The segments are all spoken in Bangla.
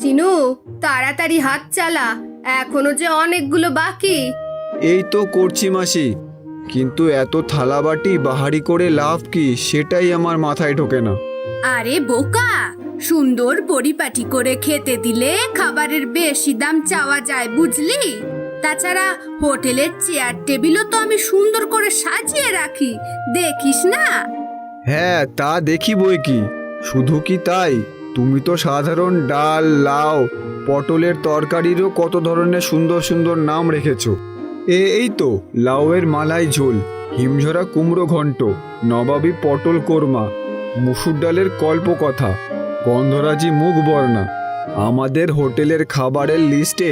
চিনু, তাড়াতাড়ি হাত চালা, এখনো যে অনেকগুলো বাকি। এই তো করছি মাসি, কিন্তু এত থালাবাটি বাহারি করে লাভ কি সেটাই আমার মাথায় ঢোকে না। আরে বোকা, সুন্দর পরিপাটি করে খেতে দিলে খাবারের বেশি দাম চাওয়া যায়, বুঝলি? তাছাড়া হোটেলের চেয়ার টেবিলও তো আমি সুন্দর করে সাজিয়ে রাখি, দেখিস না? হ্যাঁ, তা দেখি বই কি। শুধু কি তাই, তুমি তো সাধারণ ডাল, লাউ, পটলের তরকারিরও কত ধরনের সুন্দর সুন্দর নাম রেখেছো। এই তো লাউয়ের মালাই ঝোল, হিমঝরা কুমড়ো ঘন্ট, নবাবী পটল কোরমা, মুসুর ডালের কল্পকথা, গন্ধরাজি মুগ বর্ণা। আমাদের হোটেলের খাবারের লিস্টে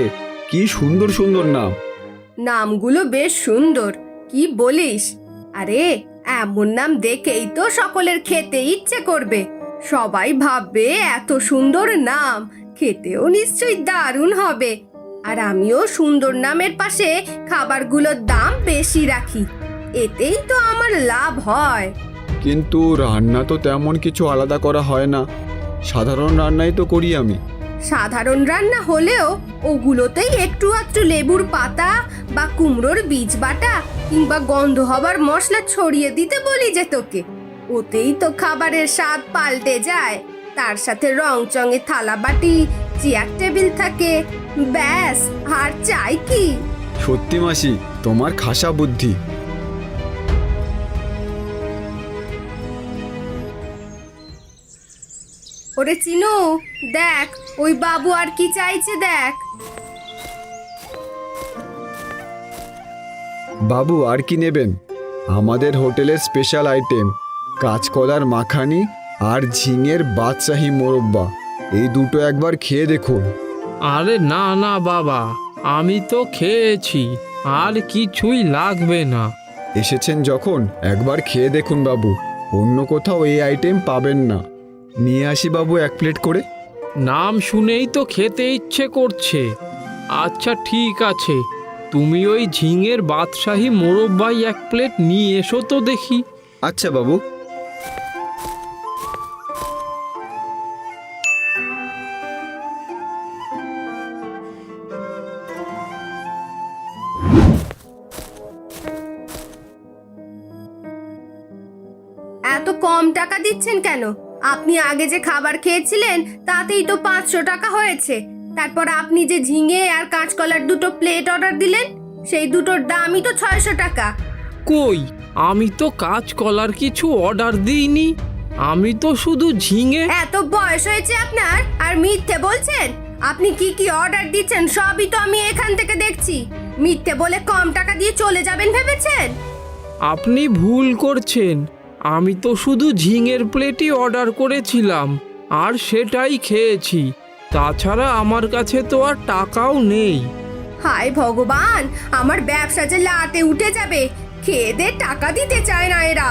কি সুন্দর সুন্দর নাম। নামগুলো বেশ সুন্দর, কি বলিস? আরে এমন নাম দেখেই তো সকলের খেতে ইচ্ছে করবে। সবাই ভাববে এত সুন্দর নাম, খেতেও নিশ্চয়ই দারুণ হবে। আর আমিও সুন্দর নামের পাশে খাবারগুলোর দাম বেশি রাখি, এতেই তো আমার লাভ হয়। কিন্তু রান্না তো তেমন কিছু আলাদা করা হয় না, সাধারণ রান্নাই তো করি আমি। সাধারণ রান্না হলেও ওগুলোতেই একটু আধটু লেবুর পাতা বা কুমড়োর বীজ বাটা কিংবা গন্ধ হবার মশলা ছড়িয়ে দিতে বলি যে তোকে, ওতেই তো খাবারের স্বাদ পাল্টে যায়। তার সাথে রং চঙে থালা বাটি, চেয়ার টেবিল থাকে, ব্যাস আর চাই কি? সত্যি মাসি, তোমার খাসা বুদ্ধি। ওরে চিনু, দেখ ওই বাবু আর কি চাইছে দেখ। বাবু আর কি নেবেন? আমাদের হোটেলের স্পেশাল আইটেম কাঁচকলার মাখানি আর ঝিঙের বাদশাহী মোরব্বা, এই দুটো একবার খেয়ে দেখুন। আরে না না বাবা, আমি তো খেয়েছি, আর কিছুই লাগবে না। এসেছেন যখন একবার খেয়ে দেখুন বাবু, অন্য কোথাও এই আইটেম পাবেন না। নিয়ে আসি বাবু এক প্লেট করে। নাম শুনেই তো খেতে ইচ্ছে করছে। আচ্ছা ঠিক আছে, তুমি ওই ঝিঙের বাদশাহী মোরব্বাই এক প্লেট নিয়ে এসো তো দেখি। আচ্ছা বাবু। এত কম টাকা দিচ্ছেন কেন? আপনি আগে যে খাবার খেয়েছিলেন তাতেই তো 500 টাকা হয়েছে। তারপর আপনি যে ঝিঙে আর কাঁচকলার দুটো প্লেট অর্ডার দিলেন, সেই দুটোর দামই তো 600 টাকা। কই, আমি তো কাঁচকলার কিছু অর্ডার দিইনি, আমি তো শুধু ঝিঙে। এত বয়স হয়েছে আপনার আর মিথ্যে বলছেন? আপনি কি কি অর্ডার দিচ্ছেন সবই তো আমি এখান থেকে দেখছি। মিথ্যে বলে কম টাকা দিয়ে চলে যাবেন ভেবেছেন? আপনি ভুল করছেন, আমি তো শুধু ঝিঙের প্লেটই অর্ডার করেছিলাম আর সেটাই খেয়েছি। তাছাড়া আমার কাছে তো আর টাকাও নেই। হায় ভগবান, আমার ব্যবসা যে লাটে উঠে যাবে। খেয়ে দে টাকা দিতে চায় না এরা।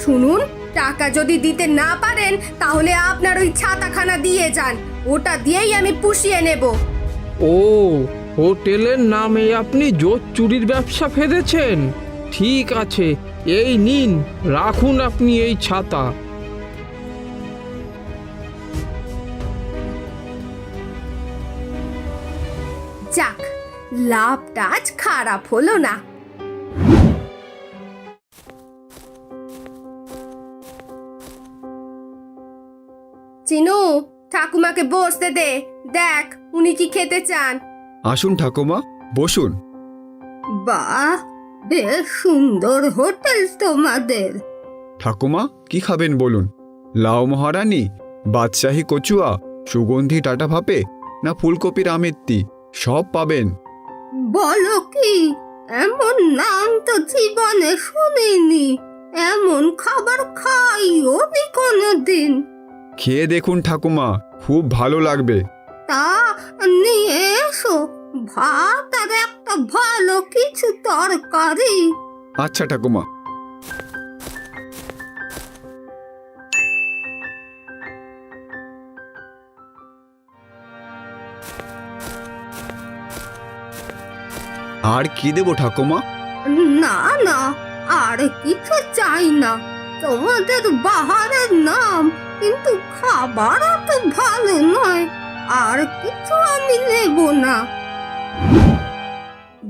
শুনুন, টাকা যদি দিতে না পারেন তাহলে আপনার ওই ছাতাখানা দিয়ে যান, ওটা দিয়েই আমি পুষিয়ে নেব। ও, হোটেলের নামে আপনি জোর চুরির ব্যবসা ফেলেছেন? ঠিক আছে, এই নিন, রাখুন আপনি এই ছাতা। যাক, লাভটা আজ খারাপ হলো না। চিনু, ঠাকুমাকে বসতে দে, দেখ উনি কি খেতে চান। আসুন ঠাকুমা, বসুন। বাহ, বেশ সুন্দর হোটেল তোমাদের। ঠাকুমা কি খাবেন বলুন? লাউ মহারানী, বাদশাহী কচুয়া, সুগন্ধি টাটা ভাপে, না ফুলকপির আমেত্তি, সব পাবেন। বলো কি, এমন নাম তো জীবনে শুনিনি। এমন খাবার খাইও নি কোনোদিন। খেয়ে দেখুন ঠাকুমা, খুব ভালো লাগবে। তা নিয়ে এসো ভাত আর একটা ভালো কিছু তরকারি। আচ্ছা ঠাকুমা। আর কি দেবো ঠাকুমা? না না, আর কিছু চাই না। তোমাদের বাহারের নাম, কিন্তু খাবার তো ভালো নয়। আর কিছু আমি নেব না।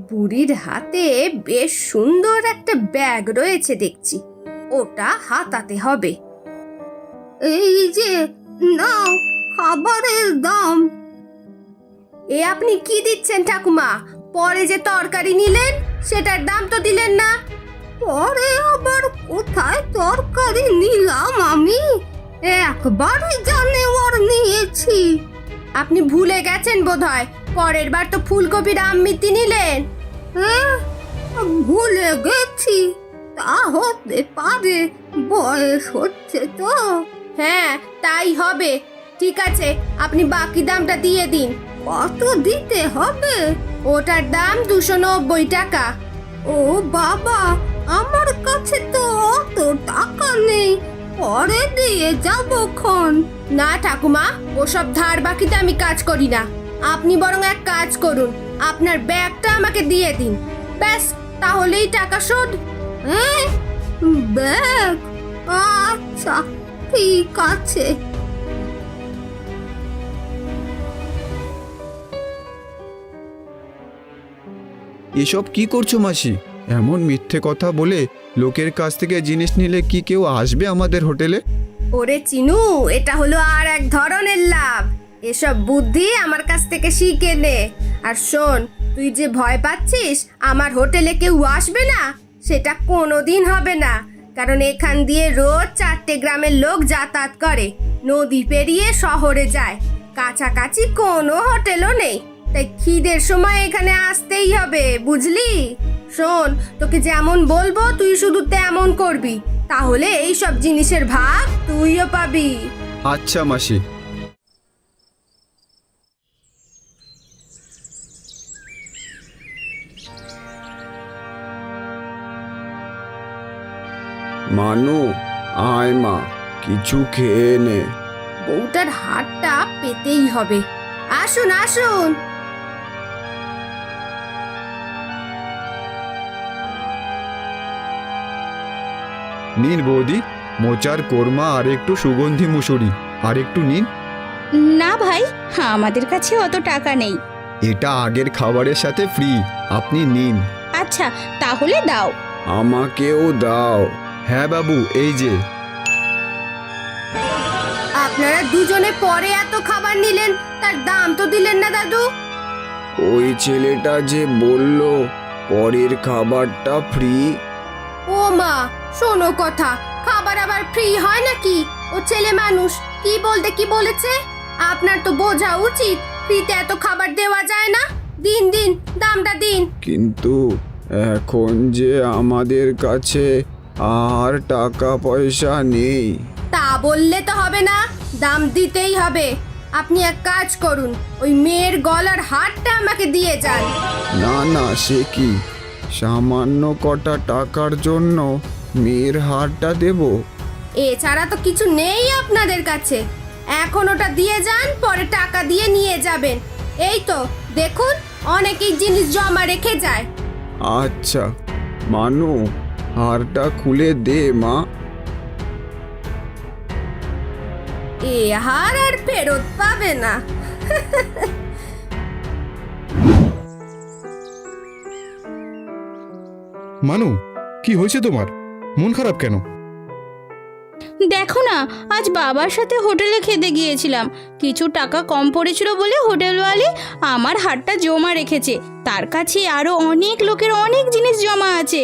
বুড়ির হাতে বেশ সুন্দর একটা ব্যাগ রয়েছে দেখছি, ওটা হাতাতে হবে। এই যে নাও খাবারের দাম। এ আপনি কি দিচ্ছেন ঠাকুমা? পরে যে তরকারি নিলেন সেটার দাম তো দিলেন না। পরে আবার কোথায় তরকারি নিলাম আমি? একবারই যা নেওয়ার নিয়েছি। আপনি ভুলে গেছেন বোধহয়, পরের বার তো ফুলকপির আমিতি নিলেন। ভুলে গেছি, তা হতে পারে, বয়স হচ্ছে তো। হ্যাঁ তাই হবে। ঠিক আছে, আপনি বাকি দামটা দিয়ে দিন। কত দিতে হবে? ওটার দাম 290 টাকা। ও বাবা, আমার কাছে তো অত টাকা নেই, পরে দিয়ে যাবো খন। না ঠাকুমা, ওসব ধার বাকিতে আমি কাজ করি না। আপনি বরং এক কাজ করুন, আপনার ব্যাগটা আমাকে দিয়ে দিন, ব্যাস তাহলেই টাকা শোধ। ব্যাগ? আচ্ছা ঠিক আছে। এসব কি করছো মাসি? এমন মিথ্যে কথা বলে লোকের কাছ থেকে জিনিস নিলে কি কেউ আসবে আমাদের হোটেলে? ওরে চিনু, এটা হলো আর এক ধরনের লাভ। এসব বুদ্ধি আমার কাছ থেকে শিখে নে। আর শোন, তুই যে ভয় পাচ্ছিস আমার হোটেলে কেউ আসবে না, সেটা কোনোদিন হবে না। কারণ এখান দিয়ে রোজ 4টে গ্রামের লোক যাতায়াত করে, নদী পেরিয়ে শহরে যায়, কাছাকাছি কোনো হোটেলও নেই। তাই খিদের সময় এখানে আসতেই হবে, বুঝলি? শোন, তোকে যেমন বলবো তুই শুধু তেমন করবি, তাহলে এই সব জিনিসের ভাগ তুইও পাবি। আচ্ছা মাসি। মানু, আয় মা, কিছু খেয়ে নে। বউটার হাতটা পেতেই হবে। আসুন আসুন। নিন বৌদি, মোচার কোরমা আর একটু সুগন্ধি মুসুরি, আর একটু নিন। না ভাই, আমাদের কাছে অত টাকা নেই। এটা আগের খাবারের সাথে ফ্রি, আপনি নিন। আচ্ছা তাহলে দাও। আমাকেও দাও। হ্যাঁ বাবু, এই যে। আপনারা দুজনে পরে এত খাবার নিলেন, তার দাম তো দিলেন না দাদু। ওই ছেলেটা যে বলল পরের খাবারটা ফ্রি। ও মা, শোনো কথা, খাবার আবার ফ্রি হয় নাকি? ও ছেলে মানুষ, কি বলতে কি বলেছে। আপনার তো বোঝা উচিত, ফ্রিতে এত খাবার দেওয়া যায় না। দিন দিন, দামটা দিন। কিন্তু এখন যে আমাদের কাছে আর টাকা পয়সা নেই। তা বললে তো হবে না, দাম দিতেই হবে। আপনি এক কাজ করুন, ওই মেয়ের গলার হারটা আমাকে দিয়ে যান। না না, সে কি, সামান্য কটা টাকার জন্য মেয়ের হারটা দেব? এছাড়া তো কিছু নেই আপনাদের কাছে। এখন ওটা দিয়ে যান, পরে টাকা দিয়ে নিয়ে যাবেন। এই তো দেখুন, অনেকেই জিনিস জমা রেখে যায়। আচ্ছা মানু, হারটা খুলে দে মা। এ হার আর ফেরত পাবে না। মানু, কি হয়েছে তোমার? মন খারাপ কেন? দেখো না, আজ বাবার সাথে হোটেলে খেতে গিয়েছিলাম, কিছু টাকা কম পড়েছিল বলে হোটেলওয়ালি আমার হারটা জমা রেখেছে। তার কাছে আরো অনেক লোকের অনেক জিনিস জমা আছে।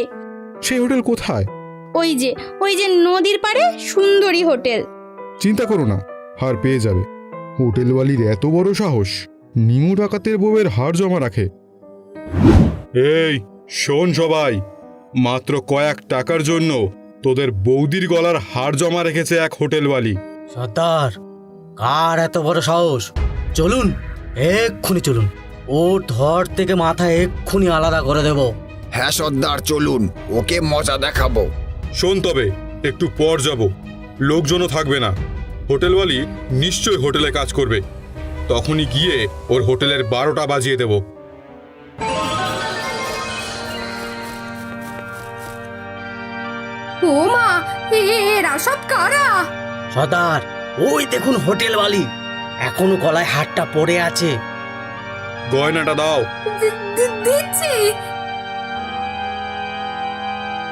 সেই হোটেল কোথায়? ওই যে নদীর পাড়ে সুন্দরী হোটেল। চিন্তা করো না, হার পেয়ে যাবে। হোটেলওয়ালির এত বড় সাহস, নিমু ডাকাতের বউয়ের হার জমা রাখে। এই শোন সবাই, মাত্র কয়েক টাকার জন্য তোদের বৌদির গলার হার জমা রেখেছে এক হোটেলওয়ালি। সর্দার, কার এত বড় সাহস? চলুন, এক্ষুনি চলুন, ওর ধর থেকে মাথা এক্ষুনি আলাদা করে দেব। হ্যাঁ সর্দার, চলুন, ওকে মজা দেখাবো। শোন, তবে একটু পর যাব, লোকজনও থাকবে না। হোটেলওয়ালি নিশ্চয়ই হোটেলে কাজ করবে, তখনই গিয়ে ওর হোটেলের 12টা বাজিয়ে দেব। ও মা, এরা সব কারা? সর্দার, ওই দেখুন হোটেলওয়ালি। এখনো গলায় হারটা পড়ে আছে। গয়নাটা দাও। দিচ্ছি।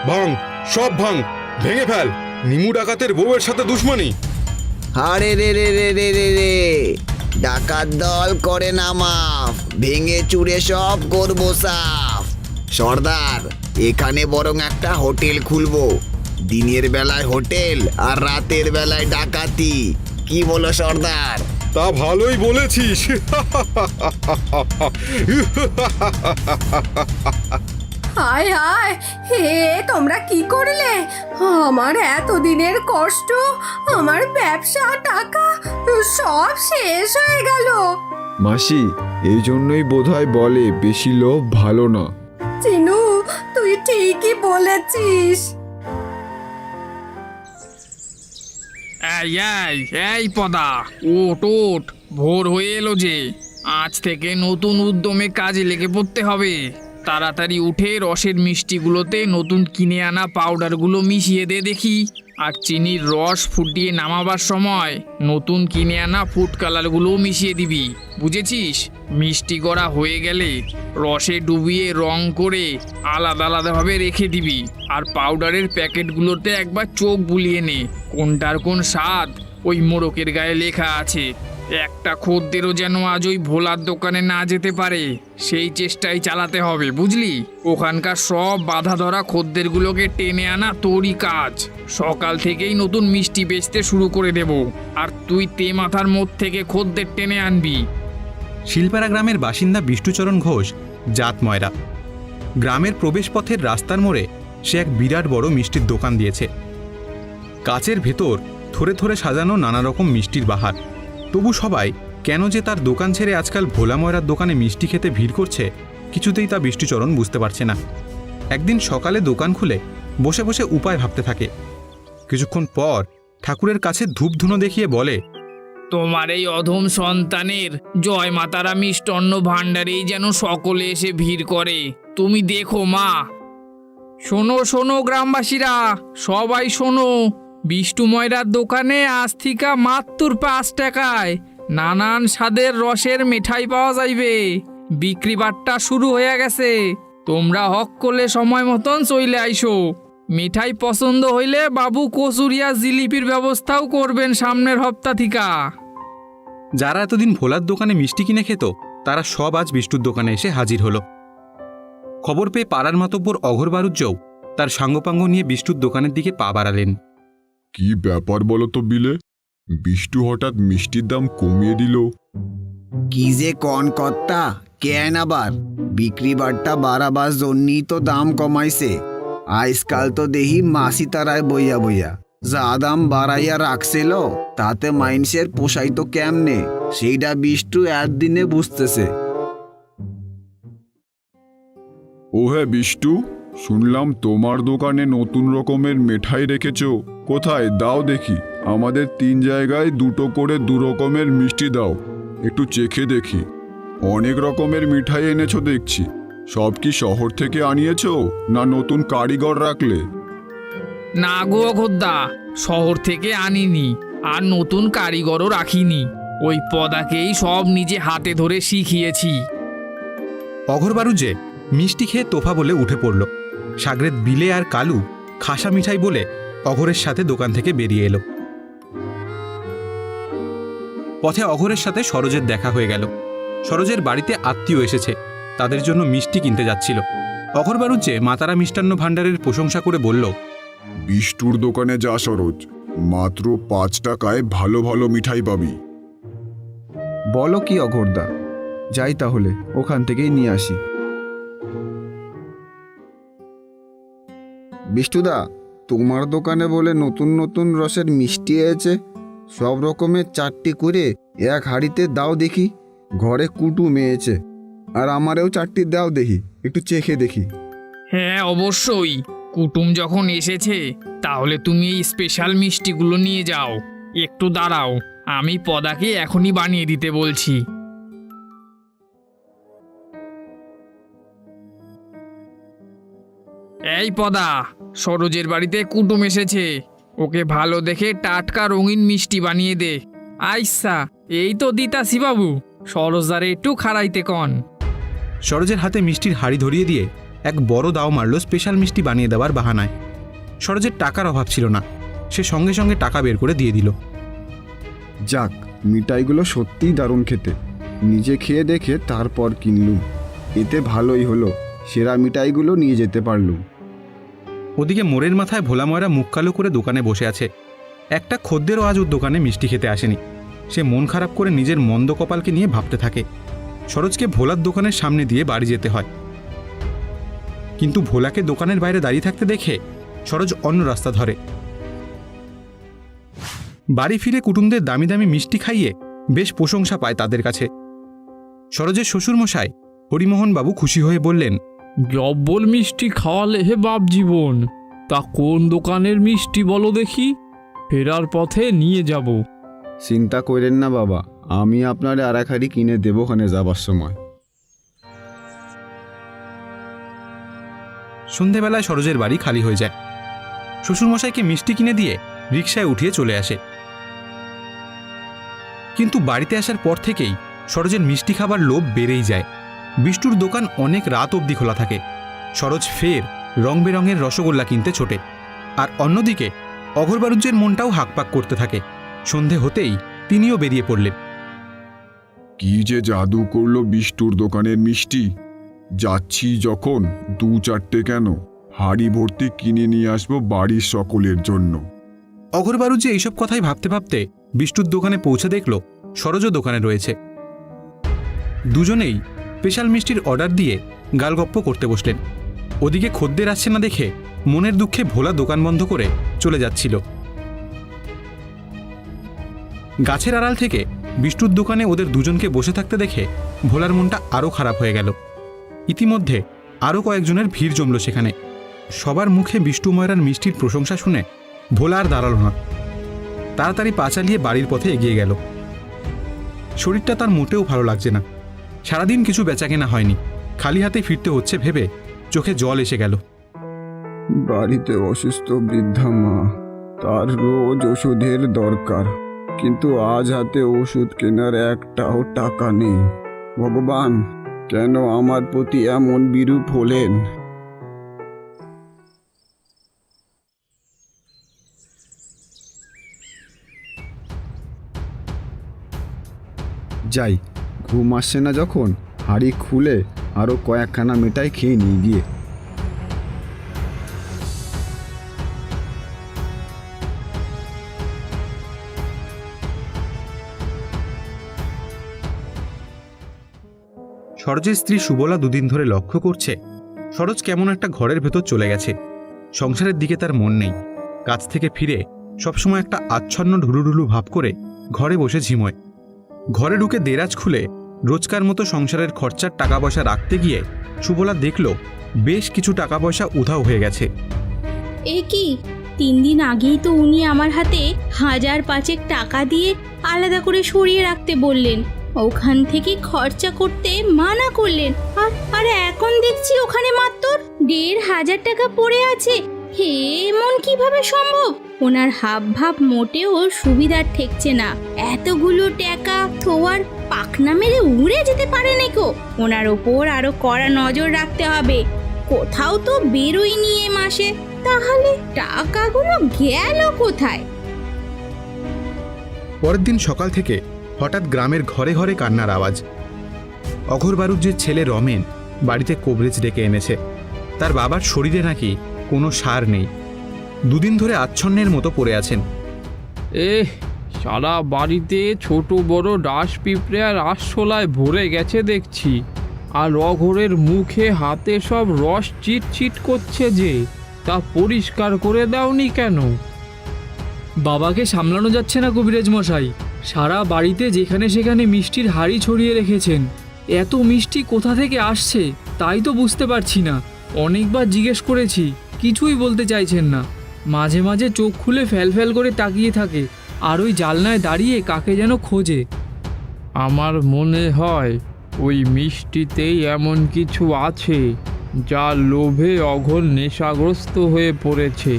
ভাঙ, সব ভাঙ, ভেঙে ফেল। নিমু ডাকাতের বউয়ের সাথে দুশ্মনী। আরে রে রে রে রে রে রে, ডাকাত দল করে না মাফ, ভেঙে চুরে সব করবো সাফ। সর্দার, এখানে বরং একটা হোটেল খুলবো। দিনের বেলায় হোটেল আর রাতের বেলায় ডাকাতি। কি বলো সর্দার? তা ভালোই বলেছিস। হায় হায়, হে তোমরা কি করলে? আমার এতদিনের কষ্ট, আমার ব্যবসা, টাকা সব শেষ হয়ে গেল। মাসি, এই জন্যই বোধহয় বলে বেশি লোভ ভালো না। চিনু, তুই ঠিকই বলেছিস। এই এই এই পদা, ওট ওট, ভোর হয়ে এলো যে। আজ থেকে নতুন উদ্যমে কাজে লেগে পড়তে হবে। তাড়াতাড়ি উঠে রসের মিষ্টিগুলোতে নতুন কিনে আনা পাউডারগুলো মিশিয়ে দে দেখি। আর চিনির রস ফুটিয়ে নামাবার সময় নতুন কিনে আনা ফুড কালারগুলোও মিশিয়ে দিবি, বুঝেছিস? মিষ্টি গড়া হয়ে গেলে রসে ডুবিয়ে রং করে আলাদা আলাদাভাবে রেখে দিবি। আর পাউডারের প্যাকেটগুলোতে একবার চোখ বুলিয়ে নে, কোনটার কোন স্বাদ ওই মোড়কের গায়ে লেখা আছে। একটা খদ্দেরও যেন আজ ওই ভোলার দোকানে না যেতে পারে, সেই চেষ্টাই চালাতে হবে, বুঝলি? ওখানকার সব বাধা ধরা খদ্দেরগুলোকে টেনে আনা তোরই কাজ। সকাল থেকেই নতুন মিষ্টি বেচতে শুরু করে দেব, আর তুই মাথার মধ্যে থেকে খদ্দের টেনে আনবি। শিলপাড়া গ্রামের বাসিন্দা বিষ্ণুচরণ ঘোষ জাত ময়রা। গ্রামের প্রবেশপথের রাস্তার মোড়ে সে এক বিরাট বড় মিষ্টির দোকান দিয়েছে। কাচের ভেতর থরে থরে সাজানো নানা রকম মিষ্টির বাহার। তবু সবাই কেন যে তার দোকান ছেড়ে আজকাল ভোলা ময়রার দোকানে মিষ্টি খেতে ভিড় করছে, কিছুতেই তা বিষ্ণুচরণ বুঝতে পারছে না। একদিন সকালে দোকান খুলে বসে বসে উপায় ভাবতে থাকে। কিছুক্ষণ পর ঠাকুরের কাছে ধূপ ধুনো দেখিয়ে বলে, তোমার এই অধম সন্তানের জয় মাতারা মিষ্টান্ন ভাণ্ডারেই যেন সকলে এসে ভিড় করে, তুমি দেখো মা। শোনো শোনো গ্রামবাসীরা, সবাই শোনো, বিষ্ণু ময়রার দোকানে আজ থেকে মাত্র 5 টাকায় নানান স্বাদের রসের মিঠাই পাওয়া যাইবে। বিক্রি বাট্টা শুরু হয়ে গেছে, তোমরা হক করলে সময় মতন চইলে আইসো। মিঠাই পছন্দ হইলে বাবু কচুরিয়া জিলিপির ব্যবস্থাও করবেন সামনের হপ্তা থিকা। যারা এতদিন ভোলার দোকানে মিষ্টি কিনে খেত তারা সব আজ বিষ্ণুর দোকানে এসে হাজির হলো। খবর পেয়ে পাড়ার মাতব্বর অঘোর বারুজ্জও তার সাঙ্গপাঙ্গ নিয়ে বিষ্ণুর দোকানের দিকে পা বাড়ালেন। কি ব্যাপার বলো তো বিলে? বিষ্টু হঠাৎ মিষ্টির দাম কমিয়ে দিল। কি যে কন কর্তা, কেন আবার? বিক্রি বাট্টা বাড়াবার জন্যই তো দাম কমাইছে। আজকাল তো দেহি মাসি তারায় বইয়া বইয়া যা দাম বাড়াইয়া রাখছিল, তাতে মাইনসের পোষাই তো কেমনে, সেইটা বিষ্টু একদিনে বুঝতেছে। ও হ্যাঁ বিষ্টু, শুনলাম তোমার দোকানে নতুন রকমের মিঠাই রেখেছ। কোথায় দাও দেখি। আমাদের 3 জায়গায় 2টো করে 2 রকমের মিষ্টি দাও, একটু চেখে দেখি। অনেক রকমের মিঠাই এনেছো দেখছি। সব কি শহর থেকে আনিয়েছো না নতুন কারিগর রাখলে? না গো খোদ্দা, শহর থেকে আনিনি, আর নতুন কারিগরও রাখিনি। ওই পদাকেই সব নিজে হাতে ধরে শিখিয়েছি। অঘোর বারুজ্জে মিষ্টি খেয়ে তোফা বলে উঠে পড়ল। সাগরেদ বিলে আর কালু খাসা মিঠাই বলে অঘোরের সাথে দোকান থেকে বেরিয়ে এলো। পথে অঘোরের সাথে সরোজের দেখা হয়ে গেল। সরোজের বাড়িতে আত্মীয় এসেছে, তাদের জন্য মিষ্টি কিনতে যাচ্ছিল। অঘোর বারুজ্জে মাতারা মিষ্টান্ন ভাণ্ডারের প্রশংসা করে বলল, বিষ্টুর দোকানে যা সরোজ, মাত্র 5 টাকায় ভালো ভালো মিঠাই পাবি। বলো কি অঘোরদা, যাই তাহলে ওখান থেকেই নিয়ে আসি। বিষ্টুদা, তোমার দোকানে বলে নতুন নতুন রসের মিষ্টি এসেছে, সব রকমের 4টি করে এক হাঁড়িতে দাও দেখি। ঘরে কুটুম এসেছে, আর আমারেও 4টি দাও দেখি, একটু চেখে দেখি। হ্যাঁ অবশ্যই, কুটুম যখন এসেছে তাহলে তুমি এই স্পেশাল মিষ্টিগুলো নিয়ে যাও। একটু দাঁড়াও, আমি পদাকে এখনই বানিয়ে দিতে বলছি। এই পদা, সরোজের বাড়িতে কুটুম এসেছে, ওকে ভালো দেখে টাটকা রঙিন মিষ্টি বানিয়ে দে। আইসা, এই তো দিতাসি বাবু, সরোজারে একটু খাড়াইতে কন। সরোজের হাতে মিষ্টির হাড়ি ধরিয়ে দিয়ে এক বড় দাও মারল স্পেশাল মিষ্টি বানিয়ে দেওয়ার বাহানায়। সরোজের টাকার অভাব ছিল না, সে সঙ্গে সঙ্গে টাকা বের করে দিয়ে দিল। যাক, মিঠাইগুলো সত্যিই দারুণ খেতে। নিজে খেয়ে দেখে তারপর কিনলুম। এতে ভালোই হলো, সেরা মিঠাইগুলো নিয়ে যেতে পারলুম। ওদিকে মোড়ের মাথায় ভোলা ময়রা মুখ কালো করে দোকানে বসে আছে। একটা খদ্দেরও আজ ওর দোকানে মিষ্টি খেতে আসেনি। সে মন খারাপ করে নিজের মন্দ কপালকে নিয়ে ভাবতে থাকে। সরোজকে ভোলার দোকানের সামনে দিয়ে বাড়ি যেতে হয়, কিন্তু ভোলাকে দোকানের বাইরে দাঁড়িয়ে থাকতে দেখে সরোজ অন্য রাস্তা ধরে। বাড়ি ফিরে কুটুমদের দামি দামি মিষ্টি খাইয়ে বেশ প্রশংসা পায় তাদের কাছে। সরোজের শ্বশুরমশাই হরিমোহন বাবু খুশি হয়ে বললেন, জব্বল মিষ্টি খাওয়ালে হে বাপ জীবন। তা কোন দোকানের মিষ্টি বলো দেখি, ফেরার পথে নিয়ে যাব। চিন্তা করেন না বাবা, আমি আপনার আর এক হাড়ি কিনে দেবো ওখানে যাবার সময়। সন্ধেবেলায় সরোজের বাড়ি খালি হয়ে যায়। শ্বশুরমশাইকে মিষ্টি কিনে দিয়ে রিকশায় উঠিয়ে চলে আসে। কিন্তু বাড়িতে আসার পর থেকেই সরোজের মিষ্টি খাবার লোভ বেড়েই যায়। বিষ্টুর দোকান অনেক রাত অবধি খোলা থাকে। সরোজ ফের রং বেরঙের রসগোল্লা কিনতে ছোটে। আর অন্যদিকে অঘরবারুজ্যের মনটাও হাঁকপাক করতে থাকে। সন্ধে হতেই তিনিও বেরিয়ে পড়লেন। কি যে জাদু করলো বিষ্টুর দোকানের মিষ্টি! যাচ্ছি যখন 2-4টে কেন, হাড়ি ভর্তি কিনে নিয়ে আসবো বাড়ির সকলের জন্য। অঘরবারুজ্য এইসব কথাই ভাবতে ভাবতে বিষ্টুর দোকানে পৌঁছে দেখল সরোজও দোকানে রয়েছে। দুজনেই স্পেশাল মিষ্টির অর্ডার দিয়ে গালগপ্প করতে বসলেন। ওদিকে খদ্দের আসছে না দেখে মনের দুঃখে ভোলা দোকান বন্ধ করে চলে যাচ্ছিল। গাছের আড়াল থেকে বিষ্টুর দোকানে ওদের দুজনকে বসে থাকতে দেখে ভোলার মনটা আরও খারাপ হয়ে গেল। ইতিমধ্যে আরও কয়েকজনের ভিড় জমল সেখানে। সবার মুখে বিষ্টু ময়রার মিষ্টির প্রশংসা শুনে ভোলা আর দাঁড়াল না, তাড়াতাড়ি পা চালিয়ে বাড়ির পথে এগিয়ে গেল। শরীরটা তার মোটেও ভালো লাগছে না। সারাদিন কিছু বেচাকেনা হয়নি, খালি হাতে ফিরতে হচ্ছে ভেবে চোখে জল এসে গেল। বাড়িতে অসুস্থ বৃদ্ধা মা, তার রোজ ওষুধের দরকার, কিন্তু আজ হাতে ওষুধ কেনার একটাও টাকা নেই। ভগবান, কেন আমার প্রতি এমন বিরূপ হলেন? যাই, ঘুম আসছে না যখন, হাঁড়ি খুলে আরও কয়েকখানা মিঠাই খেয়ে নিয়ে গিয়ে। সরোজের স্ত্রী সুবলা দুদিন ধরে লক্ষ্য করছে সরোজ কেমন একটা ঘরের ভেতর চলে গেছে। সংসারের দিকে তার মন নেই। কাজ থেকে ফিরে সবসময় একটা আচ্ছন্ন ঢুলুঢুলু ভাব করে ঘরে বসে ঝিমোয়। ঘরে ঢুকে দেরাজ খুলে রোজকার মতো সংসারের খরচার টাকা পয়সা রাখতে গিয়ে সুবলা দেখল বেশ কিছু টাকা পয়সা উধাও হয়ে গেছে। এ কি, 3 দিন আগেই তো উনি আমার হাতে 1000-5 টাকা দিয়ে আলাদা করে সরিয়ে রাখতে বললেন, ওখান থেকে খরচা করতে মানা করলেন। আর এখন দেখছি ওখানে মাত্র 1500 টাকা পড়ে আছে। হে, এমন কিভাবে সম্ভব? ওনার হাব ভাব মোটেও সুবিধার ঠেকছে না। এতগুলো টাকা থোয়ার পাখনা মেরে উড়ে যেতে পারে নাকো। ওনার ওপর আরো কড়া নজর রাখতে হবে। কোথাও তো বেরোই নিয়ে মাসে, তাহলে টাকাগুলো গেল কোথায়? পরের দিন সকাল থেকে হঠাৎ গ্রামের ঘরে ঘরে কান্নার আওয়াজ। অঘরবারুজ্যের ছেলে রমেন বাড়িতে কবরেজ ডেকে এনেছে। তার বাবার শরীরে নাকি কোনো সার নেই, 2 দিন ধরে আচ্ছন্নের মতো পড়ে আছেন। সারা বাড়িতে ছোট বড় ডাস পিঁপড়ে আর আঁশশোলায় ভরে গেছে দেখছি। আর অঘরের মুখে হাতে সব রস চিটচিট করছে যে, তা পরিষ্কার করে দাওনি কেন? বাবাকে সামলানো যাচ্ছে না কবিরাজ মশাই। সারা বাড়িতে যেখানে সেখানে মিষ্টির হাড়ি ছড়িয়ে রেখেছেন। এত মিষ্টি কোথা থেকে আসছে তাই তো বুঝতে পারছি না। অনেকবার জিজ্ঞেস করেছি, কিছুই বলতে চাইছেন না। মাঝে মাঝে চোখ খুলে ফ্যাল করে তাকিয়ে থাকে, আর ওই জালনায় দাঁড়িয়ে কাকে যেন খোঁজে। আমার মনে হয় ওই মিষ্টিতেই এমন কিছু আছে যা লোভে অঘোর নেশাগ্রস্ত হয়ে পড়েছে।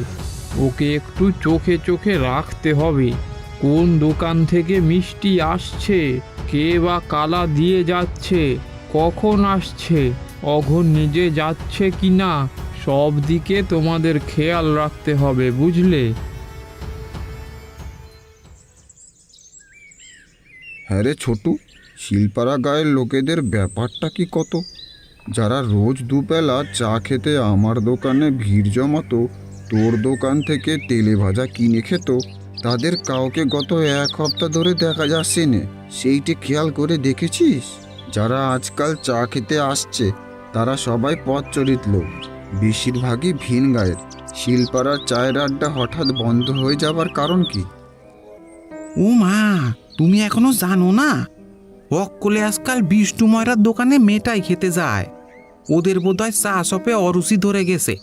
ওকে একটু চোখে চোখে রাখতে হবে। কোন দোকান থেকে মিষ্টি আসছে, কে বা কালা দিয়ে যাচ্ছে, কখন আসছে, অঘোর নিজে যাচ্ছে কিনা, সব দিকে তোমাদের খেয়াল রাখতে হবে, বুঝলে? হ্যাঁ রে ছোটু, শিলপাড়া গায়ের লোকেদের ব্যাপারটা কি কত! যারা রোজ দুবেলা চা খেতে আমার দোকানে ভিড় জমাতো, তোর দোকান থেকে তেলে ভাজা কিনে খেত, তাদের কাউকে গত 1 সপ্তাহ ধরে দেখা যাচ্ছে না। সেইটি খেয়াল করে দেখেছিস? যারা আজকাল চা খেতে আসছে তারা সবাই পথ চরিত লোক, বেশিরভাগই ভিন গায়ের। শিলপাড়ার চায়ের আড্ডা হঠাৎ বন্ধ হয়ে যাবার কারণ কি? ও মা, তুমি এখনো জানো না? অক্কলে আজকাল বিষ্টু ময়রার দোকানে মেটাই খেতে যায়। ওদের বোধহয় চা শপে অরুচি ধরে গেছে।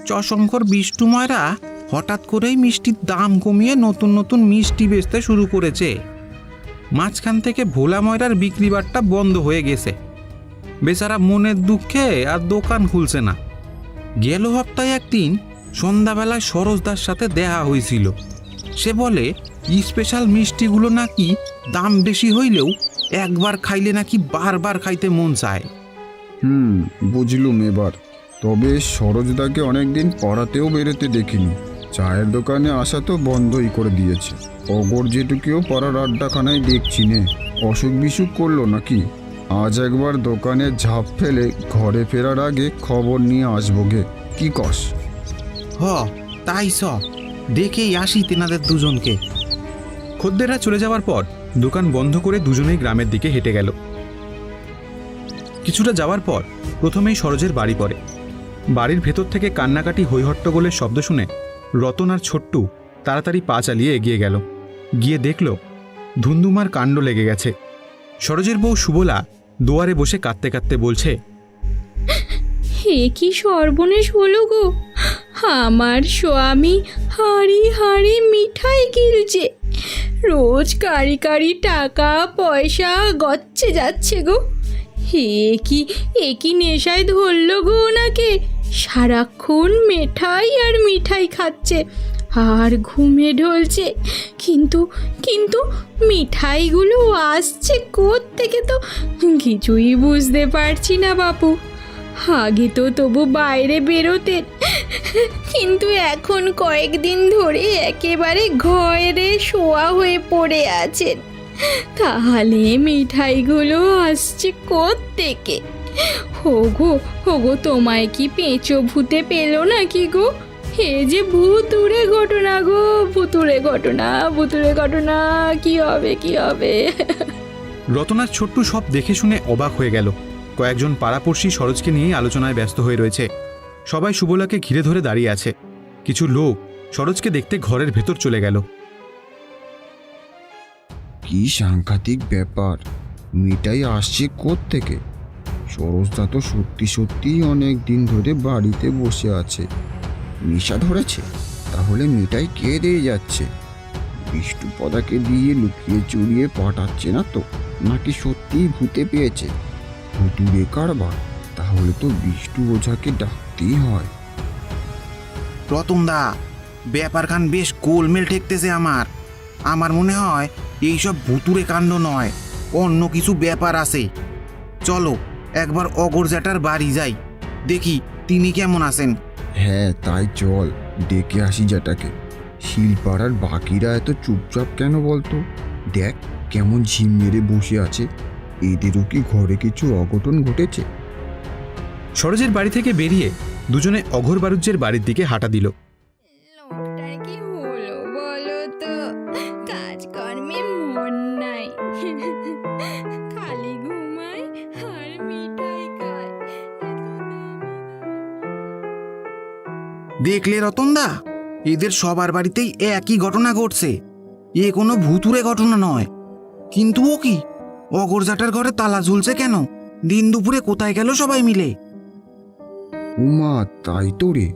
চশঙ্কর বিষ্টু ময়রা হঠাৎ করেই মিষ্টির দাম কমিয়ে নতুন নতুন মিষ্টি বেচতে শুরু করেছে। মাঝখান থেকে ভোলা ময়রার বিক্রি বাট্টা বন্ধ হয়ে গেছে। বেচারা মনের দুঃখে আর দোকান খুলছে না। গেল সপ্তাহে একদিন সন্ধ্যাবেলায় সরোজদার সাথে দেখা হয়েছিল। সে বলে স্পেশাল মিষ্টিগুলো নাকি দাম বেশি হইলেও একবার খাইলে নাকি বারবার খাইতে মন চায়। বুঝলুম এবার। তবে সরোজদাকে অনেকদিন পড়াতেও বেরোতে দেখিনি। চায়ের দোকানে আসা তো বন্ধই করে দিয়েছে। অগর যেটুকুও পড়ার আড্ডাখানায় দেখছি নে। অসুখ বিসুখ করলো নাকি? আজ একবার দোকানে ঝাঁপ ফেলে ঘরে ফেরার আগে খবর নিয়ে আসবো গে, কি কস? তাই সব দেখেই আসি তেনাদের দুজনকে। খদ্দেররা চলে যাওয়ার পর দোকান বন্ধ করে দুজনেই গ্রামের দিকে হেঁটে গেল। কিছুটা যাওয়ার পর প্রথমেই সরোজের বাড়ি পড়ে। বাড়ির ভেতর থেকে কান্নাকাটি হৈহট্টগোলের শব্দ শুনে রতন আর ছোট্টু তাড়াতাড়ি পা চালিয়ে এগিয়ে গেল। গিয়ে দেখল ধুন্দুমার কাণ্ড লেগে গেছে। সরোজের বউ সুবলা দুয়ারে বসে কাঁদতে কাঁদতে বলছে, হে কি সর্বনেশ হলো গো! আমার স্বামী হাঁড়ি হাঁড়ি মিঠাই গিলছে। রোজ কারি কারি টাকা পয়সা গচ্ছে যাচ্ছে গো। এ কি নেশায় ধরলো গো ওনাকে! সারাক্ষণ মিঠাই আর মিঠাই খাচ্ছে আর ঘুমে ঢলছে। কিন্তু কিন্তু মিঠাইগুলো আসছে কোত্থেকে তো কিছুই বুঝতে পারছি না বাপু। আগে তো তবু বাইরে বেরোতেন, কিন্তু এখন কয়েকদিন ধরে একেবারে ঘরে শোয়া হয়ে পড়ে আছেন। তাহলে মিঠাইগুলো আসছে কোত্থেকে? হোগো তোমায় কি পেঁচো ভূতে পেলো নাকি গো? হে যে ভুতুড়ে ঘটনা গো, ভুতুড়ে ঘটনা, কি হবে? রতনার ছোট্টু সব দেখে শুনে অবাক হয়ে গেল। কয়েকজন পাড়াপড়শি সরোজকে নিয়েই আলোচনায় ব্যস্ত হয়ে রয়েছে। সবাই সুবলাকে ঘিরে ধরে দাঁড়িয়ে আছে। কিছু লোক সরোজকে দেখতে ঘরের ভেতর চলে গেল। কি সাংঘাতিক ব্যাপার! মিঠাই আসছে কোত্থেকে? সরোজদা তো সত্যি অনেক দিন ধরে বাড়িতে বসে আছে। নেশা ধরেছে? তাহলে মিঠাই কে দিয়ে যাচ্ছে? বিষ্টু পদাকে দিয়ে লুকিয়ে চুরিয়ে পাঠাচ্ছে না তো? নাকি সত্যিই ভূতে পেয়েছে? ভুতুড়ে কারবার? তাহলে তো বিষ্টু ওঝাকে ডাকতেই হয়। রতনদা, ব্যাপারখান বেশ গোলমেল ঠেকতেছে আমার মনে হয় এইসব ভুতুড়ে কাণ্ড নয়, অন্য কিছু ব্যাপার আছে। চলো একবার অগর জ্যাঠার বাড়ি যাই, দেখি তিনি কেমন আছেন। হ্যাঁ তাই চল, ডেকে আসি জ্যাঠাকে। শিলপাড়ার বাকিরা এত চুপচাপ কেন বলতো? দেখ কেমন ঝিম মেরে বসে আছে। এদেরও কি ঘরে কিছু অঘটন ঘটেছে? সরোজের বাড়ি থেকে বেরিয়ে দুজনে অঘোর বারুজ্যের বাড়ির দিকে হাঁটা দিল। লোকটার কি হলো বলো তো? কাজকর্মে মন নাই, খালি ঘুমায় আর মিঠাই খায়। দেখলে রতনদা, এদের সবার বাড়িতেই একই ঘটনা ঘটছে। এ কোনো ভুতুড়ে ঘটনা নয়। কিন্তু ও কি, অগরজাটার ঘরে তালা ঝুলছে কেন? দিন দুপুরে কোথায় গেল সবাই মিলে? উমা, তাই তো রে,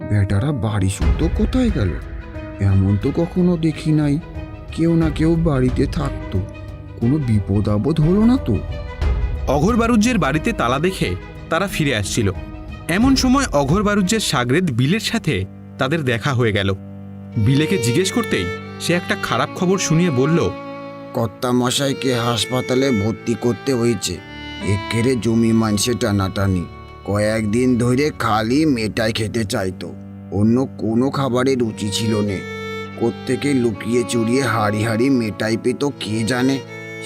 বেটারা বাড়ি শুদ্ধ কোথায় গেল? এমন তো কখনো দেখি নাই। কেউ না কেউ বাড়িতে থাকতো। কোনো বিপদ আপদ হলো না তো? অঘোর বারুজ্যের বাড়িতে তালা দেখে তারা ফিরে আসছিল। এমন সময় অঘোর বারুজ্যের সাগরেদ বিলের সাথে তাদের দেখা হয়ে গেল। বিলেকে জিজ্ঞেস করতেই সে একটা খারাপ খবর শুনিয়ে বলল, কর্তা মশাইকে হাসপাতালে ভর্তি করতে হয়েছে। একেরে জমি মানছে টানাটানি। কয়েকদিন ধরে খালি মেটাই খেতে চাইতো, অন্য কোনো খাবারের রুচি ছিল না। কোত্থেকে লুকিয়ে চুরিয়ে হাড়ি হাড়ি মেটাই পেত কে জানে।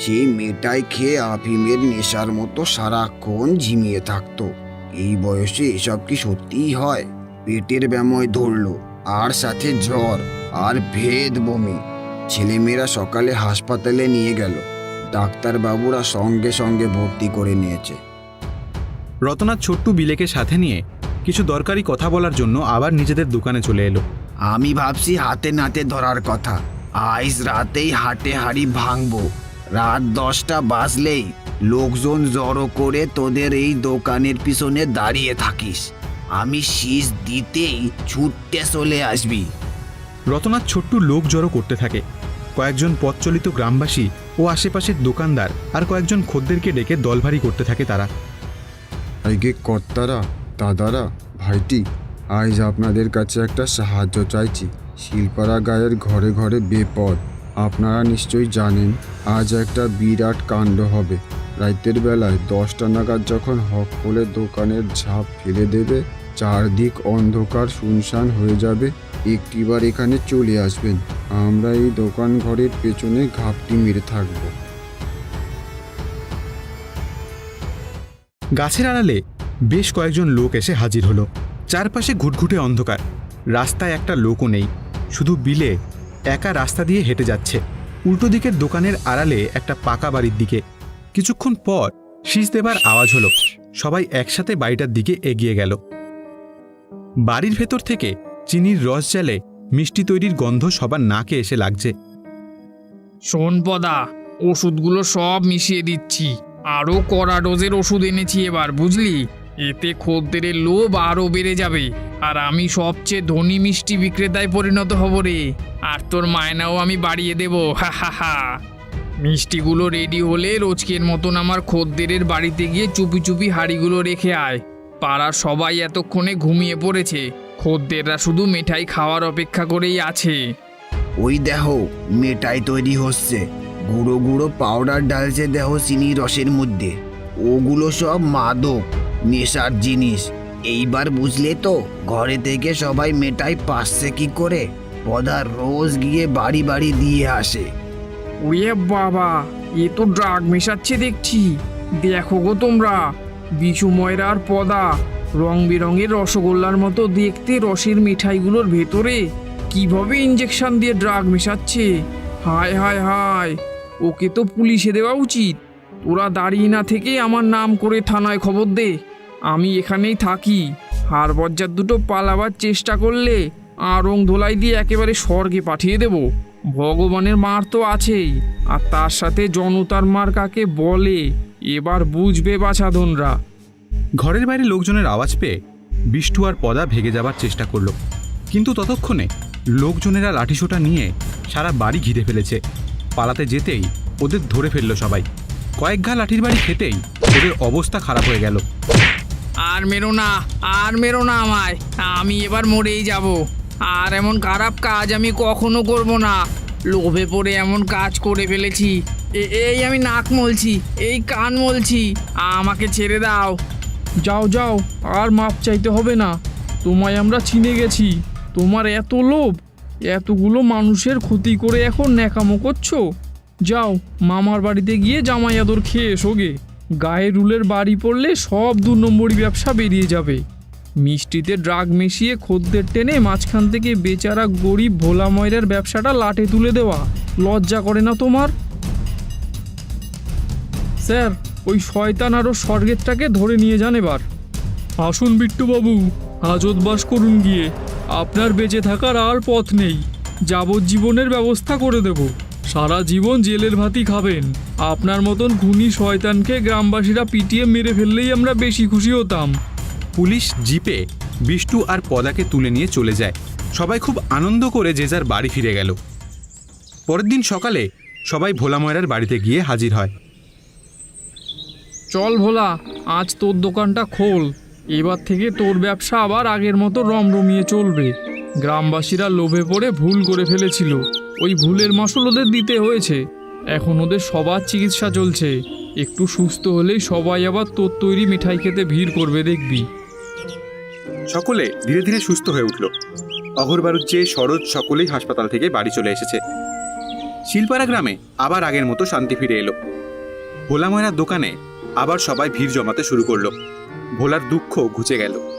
সেই মেটাই খেয়ে আফিমের নেশার মতো সারাক্ষণ ঝিমিয়ে থাকতো। এই বয়সে এসব কি সত্যিই হয়? পেটের ব্যাময় ধরলো, আর সাথে জ্বর আর ভেদ বমি। ছেলেমেয়েরা সকালে হাসপাতালে নিয়ে গেল, ডাক্তারবাবুরা সঙ্গে সঙ্গে ভর্তি করে নিয়েছে। রতনাথ ছোট্টু বিলেকে সাথে নিয়ে কিছু দরকারি কথা বলার জন্য আবার নিজেদের দোকানে চলে এলো। আমি ভাবছি হাতে নাতে ধরার কথা। আজ রাতেই হাটে হাড়ি ভাঙবো। রাত 10টা বাজলেই লোকজন জড়ো করে তোদের এই দোকানের পিছনে দাঁড়িয়ে থাকিস। আমি শীষ দিতেই ছুটতে চলে আসবি। রতনাথ ছোট্টু লোক জড়ো করতে থাকে। কয়েকজন পথচলিত গ্রামবাসী ও আশেপাশের দোকানদার আর কয়েকজন খদ্দেরকে ডেকে দলভারী করতে থাকে তারা। আগে কর্তারা, দাদারা, ভাইটি, আজ আপনাদের কাছে একটা সাহায্য চাইছি। শিলপাড়া গায়ের ঘরে ঘরে বেপদ। আপনারা নিশ্চয়ই জানেন আজ একটা বিরাট কাণ্ড হবে। রাতের বেলায় 10টা নাগাদ যখন হক করে দোকানের ঝাঁপ ফেলে দেবে, চারদিক অন্ধকার শুনশান হয়ে যাবে, একটিবার এখানে চলে আসবেন। আমরা এই দোকান ঘরের পেছনে ঘাপটি মেরে থাকব। গাছের আড়ালে বেশ কয়েকজন লোক এসে হাজির হলো। চারপাশে ঘুটঘুটে অন্ধকার, রাস্তায় একটা লোকও নেই, শুধু বিলে একা রাস্তা দিয়ে হেঁটে যাচ্ছে উল্টো দিকের দোকানের আড়ালে একটা পাকা বাড়ির দিকে। কিছুক্ষণ পর শীষ দেবার আওয়াজ হলো। সবাই একসাথে বাড়িটার দিকে এগিয়ে গেল। বাড়ির ভেতর থেকে চিনির রস জ্বালে মিষ্টি তৈরির গন্ধ সবার নাকে এসে লাগছে। শোন পদা, ওষুধগুলো সব মিশিয়ে দিচ্ছি। আরও কড়া ডোজের ওষুধ এনেছি এবার, বুঝলি? এতে খদ্দেরের লোভ আরও বেড়ে যাবে, আর আমি সবচেয়ে ধনী মিষ্টি বিক্রেতায় পরিণত হব রে। আর তোর মায়নাও আমি বাড়িয়ে দেব, হা হা হা। মিষ্টিগুলো রেডি হলে রোজকের মতন আমার খদ্দেরের বাড়িতে গিয়ে চুপি চুপি হাঁড়িগুলো রেখে আয়। পাড়ার সবাই এতক্ষণে ঘুমিয়ে পড়েছে, খদ্দেররা শুধু মিঠাই খাওয়ার অপেক্ষা করেই আছে। ওই দেখো মেটাই তৈরি হচ্ছে, গুঁড়ো গুঁড়ো পাউডার ডালছে দেখো চিনি রসের মধ্যে। ওগুলো সব মাদক, নেশার জিনিস। এইবার বুঝলে তো ঘরে থেকে সবাই মেটাই পাচ্ছে কি করে। পদা রোজ গিয়ে বাড়ি বাড়ি দিয়ে আসে। ওরে বাবা, এ তো ড্রাগ মেশাচ্ছে দেখছি। দেখো গো তোমরা, বিচু ময়রার পদা রং বেরঙের রসগোল্লার মতো দেখতে রসের মিঠাইগুলোর ভেতরে কিভাবে ইঞ্জেকশন দিয়ে ড্রাগ মেশাচ্ছে। হায় হায় হায়, ওকে তো পুলিশে দেওয়া উচিত। তোরা দাঁড়িয়ে না থেকে আমার নাম করে থানায় খবর দে। আমি এখানেই থাকি। হাড়বজ্জার দুটো পালাবার চেষ্টা করলে আড়ং ধোলাই দিয়ে একেবারে স্বর্গে পাঠিয়ে দেব। ভগবানের মার তো আছেই, আর তার সাথে জনতার মার কাকে বলে এবার বুঝবে বাছাধনরা। ঘরের বাইরে লোকজনের আওয়াজ পেয়ে বিষ্টু আর পদা ভেগে যাবার চেষ্টা করলো, কিন্তু ততক্ষণে লোকজনেরা লাঠিসোঁটা নিয়ে সারা বাড়ি ঘিরে ফেলেছে। পালাতে যেতেই ওদের ধরে ফেললো সবাই। কয়েক ঘা লাঠির বাড়ি খেতেই ওদের অবস্থা খারাপ হয়ে গেল। আর মেরো না, আর মেরো না আমায়, আমি এবার মরেই যাব। আর এমন খারাপ কাজ আমি কখনো করব না। লোভে পড়ে এমন কাজ করে ফেলেছি। এই আমি নাক মলছি, এই কান মলছি, আমাকে ছেড়ে দাও। যাও যাও, আর মাপ চাইতে হবে না। তোমায় আমরা চিনে গেছি। তোমার এত লোভ, এতগুলো মানুষের ক্ষতি করে এখন ন্যাকামো করছো। যাও মামার বাড়িতে গিয়ে জামাই আদর খেয়ে এসো গে। গায়ে রুলের বাড়ি পড়লে সব 2 নম্বরই ব্যবসা বেরিয়ে যাবে। মিষ্টিতে ড্রাগ মিশিয়ে খদ্দের টেনে মাঝখান থেকে বেচারা গরিব ভোলা ময়রার ব্যবসাটা লাটে তুলে দেওয়া লজ্জা করে না তোমার? স্যার, ওই শয়তান আরও স্বর্গেরটাকে ধরে নিয়ে যান এবার। আসুন বিট্টুবাবু, হাজতবাস করুন গিয়ে। আপনার বেঁচে থাকার আর পথ নেই। যাবজ্জীবনের ব্যবস্থা করে দেব। সারা জীবন জেলের ভাতই খাবেন। আপনার মতন খুনি শয়তানকে গ্রামবাসীরা পিটিয়ে মেরে ফেললেই আমরা বেশি খুশি হতাম। পুলিশ জিপে বিষ্টু আর পদাকে তুলে নিয়ে চলে যায়। সবাই খুব আনন্দ করে যে যার বাড়ি ফিরে গেল। পরের দিন সকালে সবাই ভোলা ময়রার বাড়িতে গিয়ে হাজির হয়। চল ভোলা, আজ তোর দোকানটা খোল। এবার থেকে তোর ব্যবসা আবার আগের মতো রমরমিয়ে চলবে। গ্রামবাসীরা লোভে পড়ে ভুল করে ফেলেছিল, ওই ভুলের মাসুল ওদের দিতে হয়েছে। এখন ওদের সবার চিকিৎসা চলছে। একটু সুস্থ হলেই সবাই আবার তোর তৈরি মিঠাই খেতে ভিড় করবে, দেখবি। সকলে ধীরে ধীরে সুস্থ হয়ে উঠল। অঘরবারুজ্জে, সরোজ সকলেই হাসপাতাল থেকে বাড়ি চলে এসেছে। শিলপাড়া গ্রামে আবার আগের মতো শান্তি ফিরে এলো। ভোলা ময়রার দোকানে আবার সবাই ভিড় জমাতে শুরু করলো। ভোলার দুঃখ ঘুচে গেল।